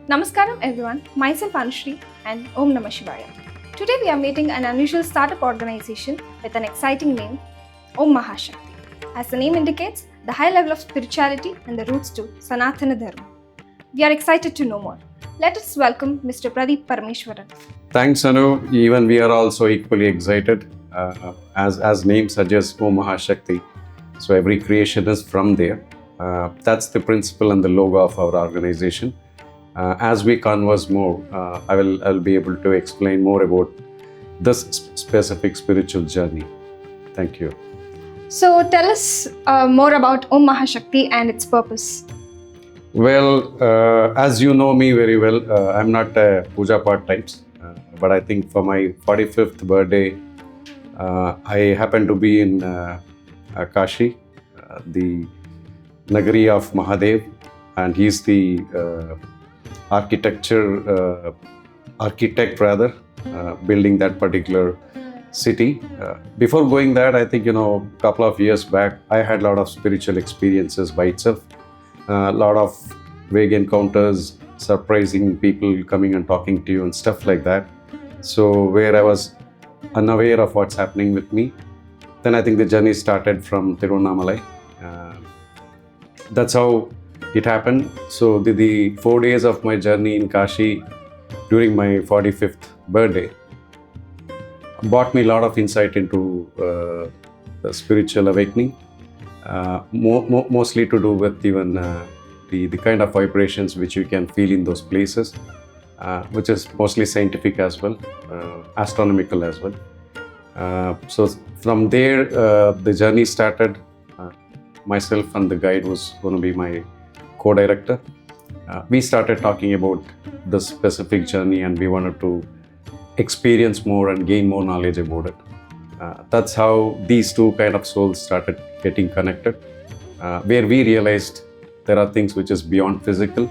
Namaskaram everyone, myself Anushri and Om Maha Shivaya. Today we are meeting an unusual startup organization with an exciting name, Om Maha Shakti. As the name indicates, the high level of spirituality and the roots to Sanatana Dharma. We are excited to know more. Let us welcome Mr. Pradeep Parameshwaran. Thanks, Anu. Even we are also equally excited. As name suggests, Om Maha Shakti. So every creation is from there. That's the principle and the logo of our organization. As we converse more, I'll be able to explain more about this specific spiritual journey. Thank you. So tell us more about Om Maha Shakti and its purpose. Well, as you know me very well, I'm not a puja part types, but I think for my 45th birthday, I happen to be in Kashi, the Nagari of Mahadev, and he's the architect building that particular city. Before going that, I think, a couple of years back, I had a lot of spiritual experiences by itself. A lot of vague encounters, surprising people coming and talking to you and stuff like that. So where I was unaware of what's happening with me, then I think the journey started from Tiruvannamalai. That's how it happened. So the 4 days of my journey in Kashi during my 45th birthday brought me a lot of insight into the spiritual awakening. Mostly to do with even the kind of vibrations which you can feel in those places, which is mostly scientific as well, astronomical as well. So from there, the journey started. Myself and the guide was going to be my co-director. We started talking about the specific journey and we wanted to experience more and gain more knowledge about it. That's how these two kind of souls started getting connected, where we realized there are things which is beyond physical.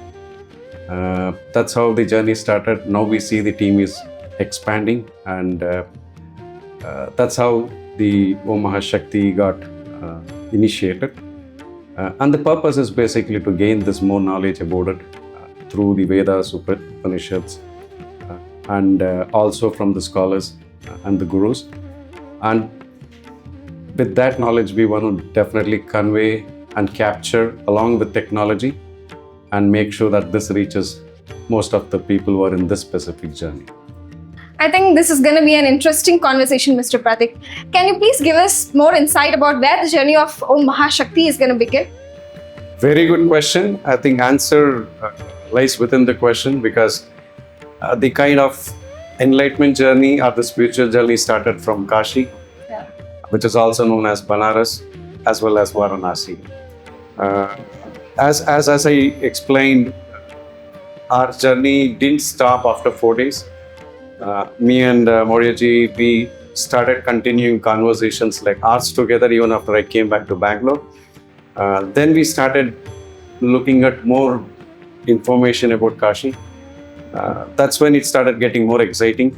That's how the journey started. Now we see the team is expanding, and that's how the Om Maha Shakti got initiated. And the purpose is basically to gain this more knowledge about it through the Vedas, Upanishads, and also from the scholars and the gurus. And with that knowledge, we want to definitely convey and capture along with technology and make sure that this reaches most of the people who are in this specific journey. I think this is going to be an interesting conversation, Mr. Pratik. Can you please give us more insight about where the journey of Om Maha Shakti is going to begin? Very good question. I think answer lies within the question, because the kind of enlightenment journey or the spiritual journey started from Kashi, which is also known as Banaras, as well as Varanasi. As I explained, our journey didn't stop after 4 days. Me and Mauryaji, we started continuing conversations like ours together even after I came back to Bangalore. Then we started looking at more information about Kashi. That's when it started getting more exciting.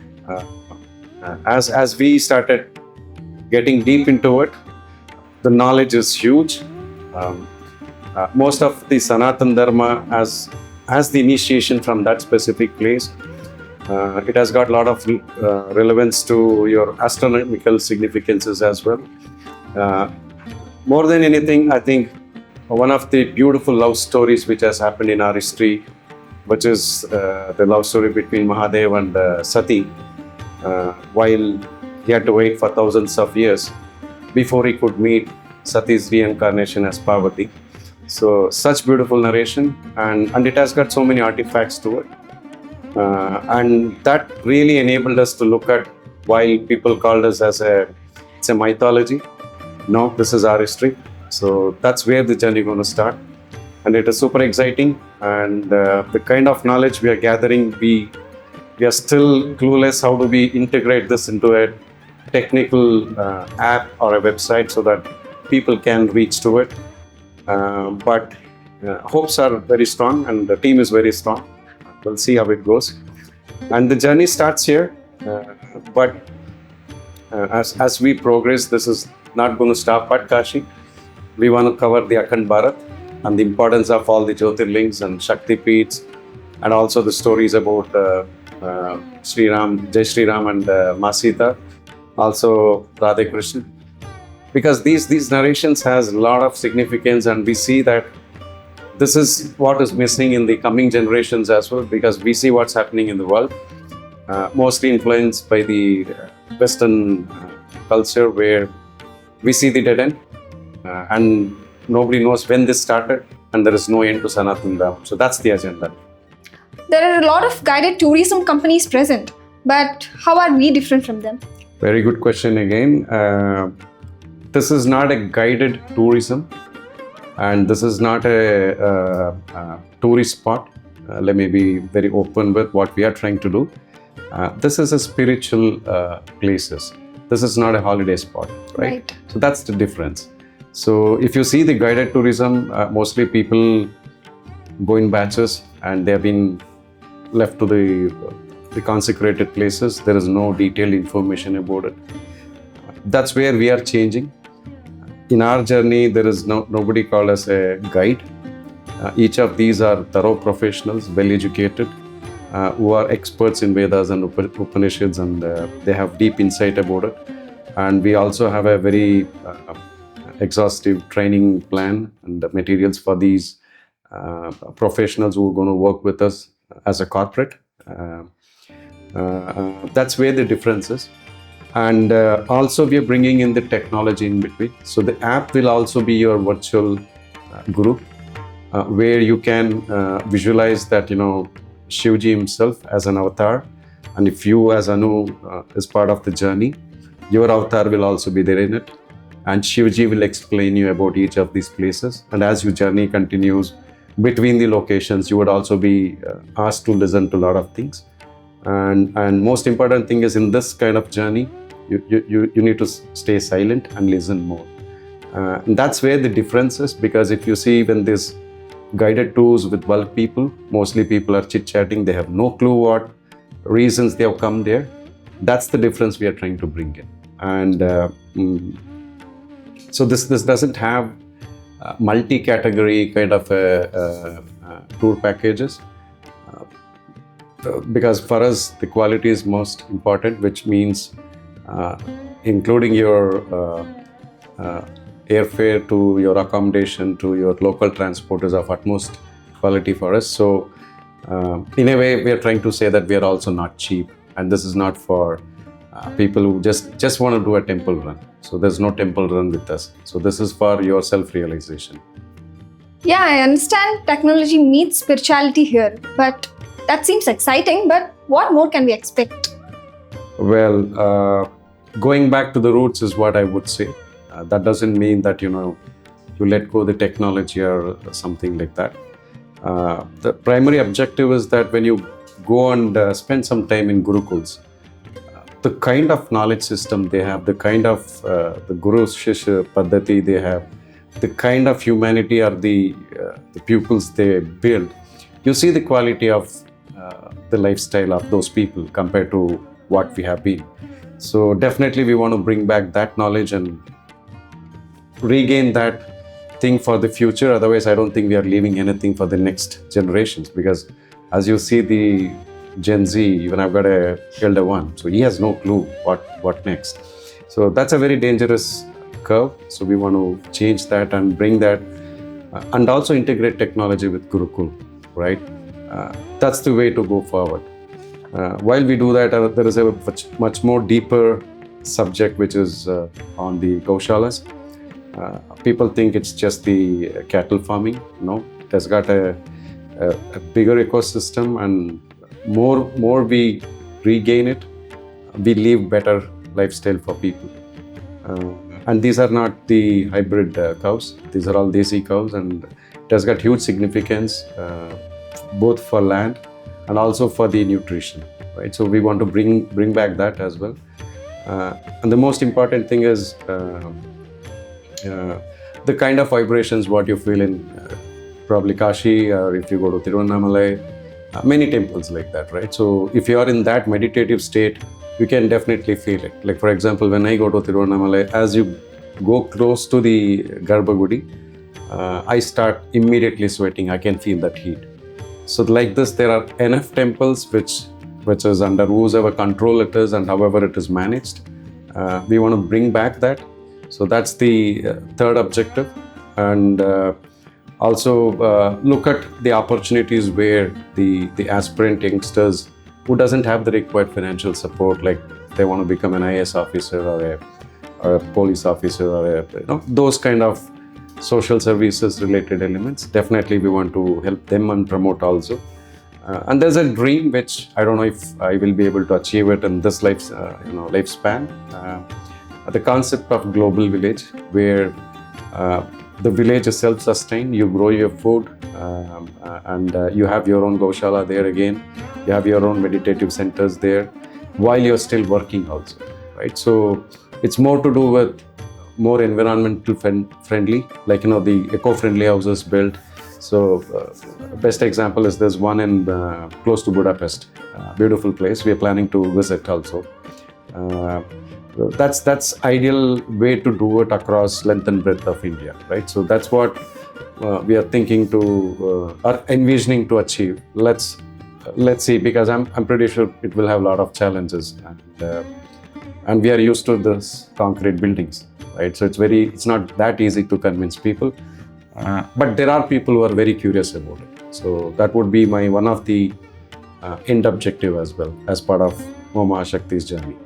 As we started getting deep into it, the knowledge is huge. Most of the Sanatana Dharma as the initiation from that specific place. It has got a lot of relevance to your astronomical significances as well. More than anything, I think one of the beautiful love stories which has happened in our history, which is the love story between Mahadev and Sati, while he had to wait for thousands of years before he could meet Sati's reincarnation as Parvati. So such beautiful narration, and it has got so many artifacts to it. And that really enabled us to look at why people called us as it's a mythology. No, this is our history. So that's where the journey is going to start. And it is super exciting. And the kind of knowledge we are gathering, we are still clueless how do we integrate this into a technical app or a website so that people can reach to it. But hopes are very strong and the team is very strong. We'll see how it goes. And the journey starts here. But as we progress, this is not going to stop at Kashi. We want to cover the Akhand Bharat and the importance of all the Jyotirlings and Shakti Peeths and also the stories about Sri Ram, Jai Sri Ram and Masita, also Radhe Krishna. Because these narrations has a lot of significance, and we see that this is what is missing in the coming generations as well, because we see what's happening in the world, mostly influenced by the Western culture, where we see the dead end, and nobody knows when this started, and there is no end to Sanatana Dharma. So that's the agenda. There are a lot of guided tourism companies present, but how are we different from them? Very good question again. This is not a guided tourism, and this is not a tourist spot. Let me be very open with what we are trying to do. This is a spiritual places. This is not a holiday spot, right? So that's the difference. So if you see the guided tourism, mostly people go in batches, and they have been left to the consecrated places. There is no detailed information about it. That's where we are changing. In our journey, there is nobody called as a guide. Each of these are thorough professionals, well educated, who are experts in Vedas and Upanishads, and they have deep insight about it. And we also have a very exhaustive training plan and materials for these professionals who are going to work with us as a corporate. That's where the difference is. And also we are bringing in the technology in between. So the app will also be your virtual guru, where you can visualize that, Shivji himself as an avatar. And if you as Anu is part of the journey, your avatar will also be there in it. And Shivji will explain you about each of these places. And as your journey continues between the locations, you would also be asked to listen to a lot of things. And most important thing is, in this kind of journey, you need to stay silent and listen more. And that's where the difference is, because if you see, when this guided tours with bulk people, mostly people are chit-chatting, they have no clue what reasons they have come there. That's the difference we are trying to bring in. And so this doesn't have multi-category kind of tour packages, because for us the quality is most important, which means including your airfare to your accommodation to your local transport is of utmost quality for us. So in a way, we are trying to say that we are also not cheap, and this is not for people who just want to do a temple run. So there's no temple run with us. So this is for your self-realization. Yeah, I understand technology meets spirituality here, but that seems exciting. But what more can we expect? Well, going back to the roots is what I would say. That doesn't mean that, you let go the technology or something like that. The primary objective is that when you go and spend some time in Gurukuls, the kind of knowledge system they have, the kind of the Guru Shishya Paddhati they have, the kind of humanity or the pupils they build, you see the quality of the lifestyle of those people compared to what we have been. So definitely we want to bring back that knowledge and regain that thing for the future. Otherwise, I don't think we are leaving anything for the next generations, because as you see the Gen Z, even I've got a elder one, so he has no clue what next. So that's a very dangerous curve. So we want to change that and bring that, and also integrate technology with Gurukul, right? That's the way to go forward. While we do that, there is a much more deeper subject, which is on the Gaushalas. People think it's just the cattle farming. No, it has got a bigger ecosystem, and more we regain it, we live better lifestyle for people. And these are not the hybrid cows. These are all desi cows, and it has got huge significance both for land and also for the nutrition, right? So we want to bring back that as well. And the most important thing is the kind of vibrations what you feel in probably Kashi, or if you go to Tiruvannamalai, many temples like that, right? So if you are in that meditative state, you can definitely feel it. Like for example, when I go to Tiruvannamalai, as you go close to the Garbhagudi, I start immediately sweating. I can feel that heat. So like this, there are enough temples which is under whoever control it is and however it is managed. We want to bring back that. So that's the third objective. And also look at the opportunities where the aspirant youngsters who doesn't have the required financial support, like they want to become an IAS officer or a police officer or those kind of social services related elements. Definitely we want to help them and promote also. And there's a dream which I don't know if I will be able to achieve it in this lifespan. The concept of global village, where the village is self-sustained. You grow your food, and you have your own Gaushala there again. You have your own meditative centers there, while you're still working also, right? So it's more to do with more environmental friendly, like the eco-friendly houses built. So best example is there's one in close to Budapest, beautiful place. We are planning to visit also. That's ideal way to do it across length and breadth of India, right? So that's what we are thinking to are envisioning to achieve. Let's see, because I'm pretty sure it will have a lot of challenges, and we are used to this concrete buildings, right? So it's not that easy to convince people, but there are people who are very curious about it. So that would be one of the end objective as well, as part of Ommahashakti's journey.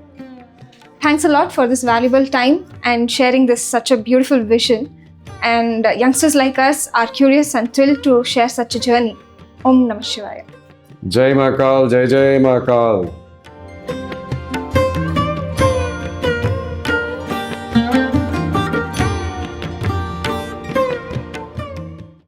Thanks a lot for this valuable time and sharing this such a beautiful vision. And youngsters like us are curious and thrilled to share such a journey. Om Namah Shivaya. Jai Mahakal, Jai Jai Mahakal.